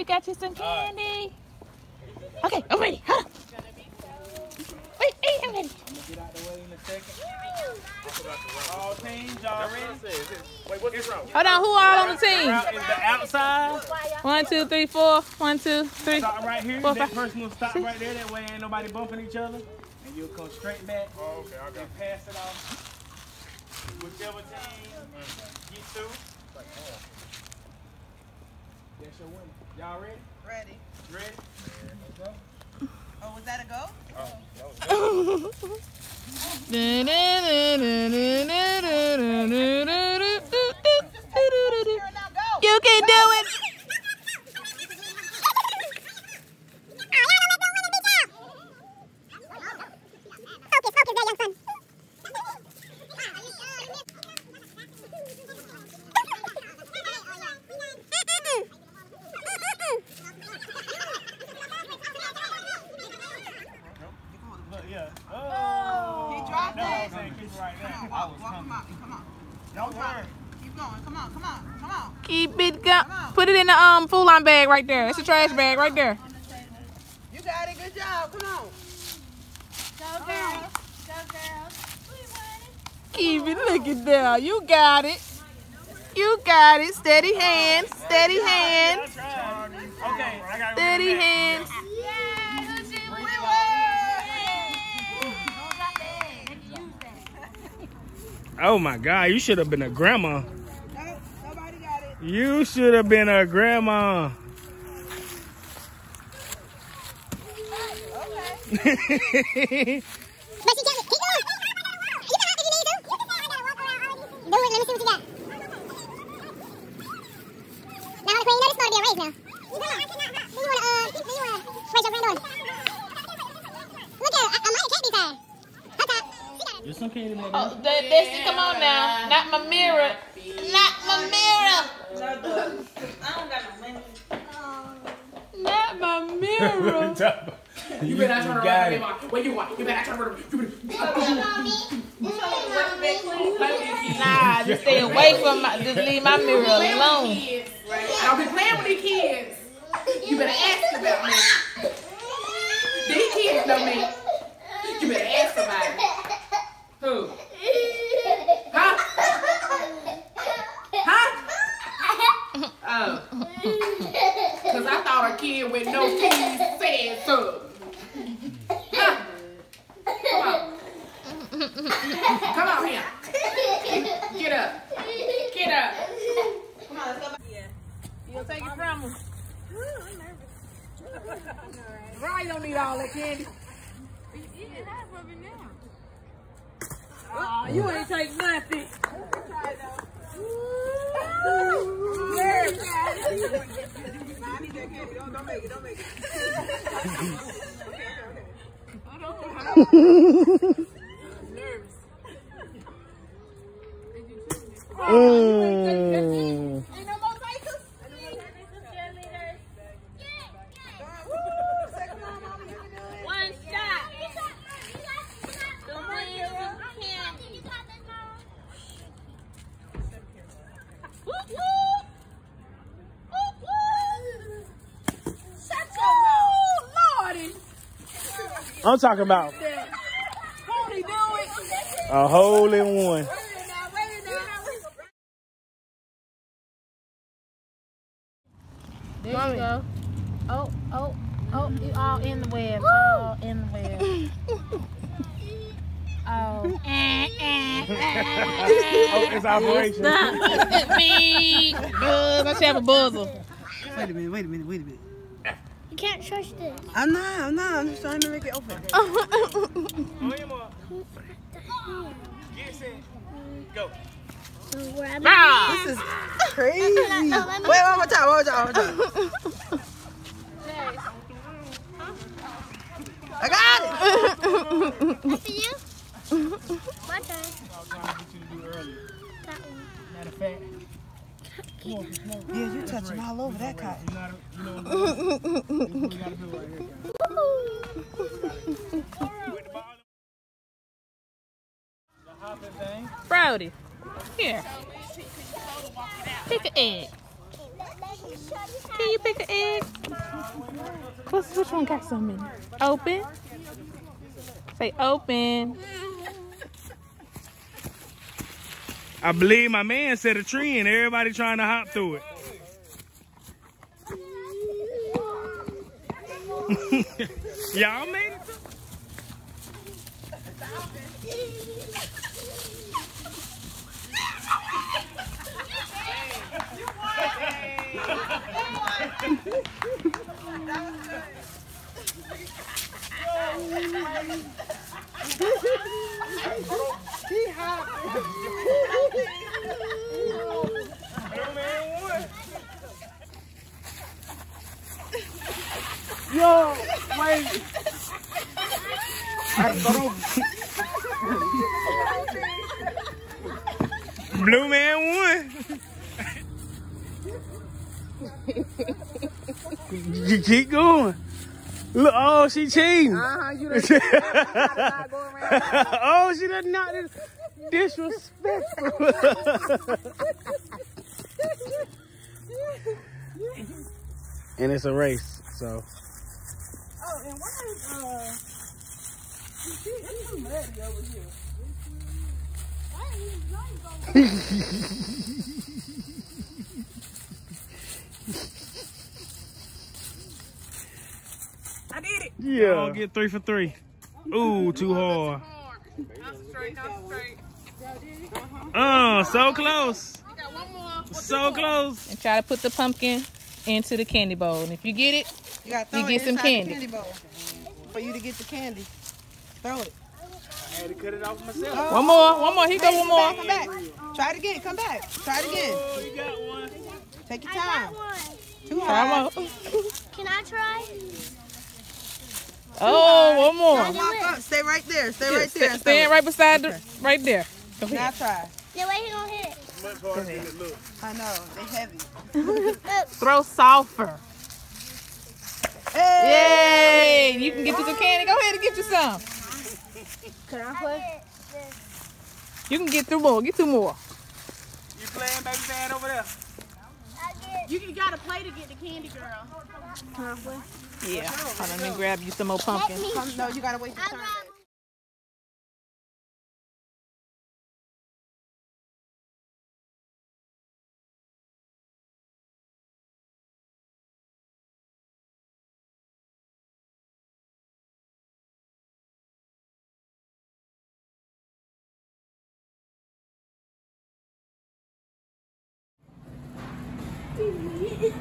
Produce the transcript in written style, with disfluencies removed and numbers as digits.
You got you some candy. Okay, I'm ready. Hold on. Wait, I'm ready. I'm gonna get out the way in a second. All teams, y'all ready? Wait, what's wrong? Hold on, who all on the team? The outside. 1, 2, 3, 4. 1, 2, 3. Stop right here. 4, That 5. person will stop right there. That way ain't nobody bumping each other. And you'll come straight back. Oh, okay, I got it. Pass it off. Whichever team gets through. That's your winner. Y'all ready? Ready. Ready? Let's go. Oh, was that a go? You can do it. Yeah. Oh. He dropped That's what I'm it. saying. Keep it right there. Come on, walk him out. Come on. Don't worry. Keep going. Come on. Keep it going. Put it in the Food Line bag right there. It's a trash bag right there. You got it. Good job. Come on. Go girls. Go girls. Keep it looking down. You got it. You got it. Steady hands. Steady hands. Okay, I got Steady hands. Oh my God, you should have been a grandma. No, nobody got it. You should have been a grandma. Okay. But you got it. Keep going. You can hop if you need to. Do it. Let me see what you got. Now, Queen, you know this is going to be a race now. Do you want to raise your granddaughter? Look at her. I might have can't be fast. Her top. She got it. Just some candy, baby. Oh, Destiny, come on now. Not my mirror. Not my mirror. Not my mirror. You better not turn around. Wait, you better not turn around. Nah, just stay away from my, just leave my mirror alone. I'll be playing with these kids. You better ask about me. These kids know me. You better ask somebody. Who? Huh? Huh? Oh. Because I thought a kid with no teeth said so. Huh? Come on. Come on here. Get up. Get up. Come on, let's go back. You'll take it from him. I'm nervous. Ryan don't need all that candy. Oh, you ain't take nothing. Don't make it. Ain't no more takers. One shot. The winner can. Whoop, whoop. Whoop, whoop. Shut your mouth. Lordy. I'm talking about Won't he do it? a hole in one. There you go. Oh, you all in the web. All in the web. Oh. Oh, it's operation. Stop. Me. Buzz. I should have a buzzer. Wait a minute. You can't trust this. I'm not. I'm just trying to make it open. Get set. Go. This is crazy. Wait, one more time. I got it. After you? My turn. That one. Matter of fact, Yeah, you touching all over that cotton. you know what we gotta do right here, guys. The hopping thing. Brody. Here. Pick an egg. Can you pick an egg? Which one got some in it? Open. Say open. I believe my man set a tree and everybody trying to hop through it. Y'all made it? Yo, wait. Blue man won. You keep going. Look, oh, she cheating. You done Oh, she done not disrespectful. And it's a race, so. Oh, and why is it's too muddy over here. I did it. Yeah. I'll get 3 for 3. Ooh, too hard. I'm straight. So close. You got one more. So close. And try to put the pumpkin into the candy bowl. And if you get it, You gotta throw You it get some inside the candy. candy bowl for you to get the candy. Throw it. I had to cut it off myself. Oh. one more. Here go one more. Come back. Try it again. Come back. Try it again. Oh, you got one. Take your I got time. one. Too Try hard. one. Can I try? Oh, one more. Don't walk up. Stay right there. Stay right there. and Stand throw it. right beside the, right there. Go Now ahead. try. The way he gonna hit it. Much harder than it looks. I know. They heavy. Throw softer. Hey! Yay! You can get you some candy. Go ahead and get you some. Can I play? You can get 2 more. Get 2 more. You playing baby bad over there? You gotta play to get the candy, girl. Can I play? Yeah. Hold on, let me grab you some more pumpkin. No, you gotta wait your I turn. got Hey!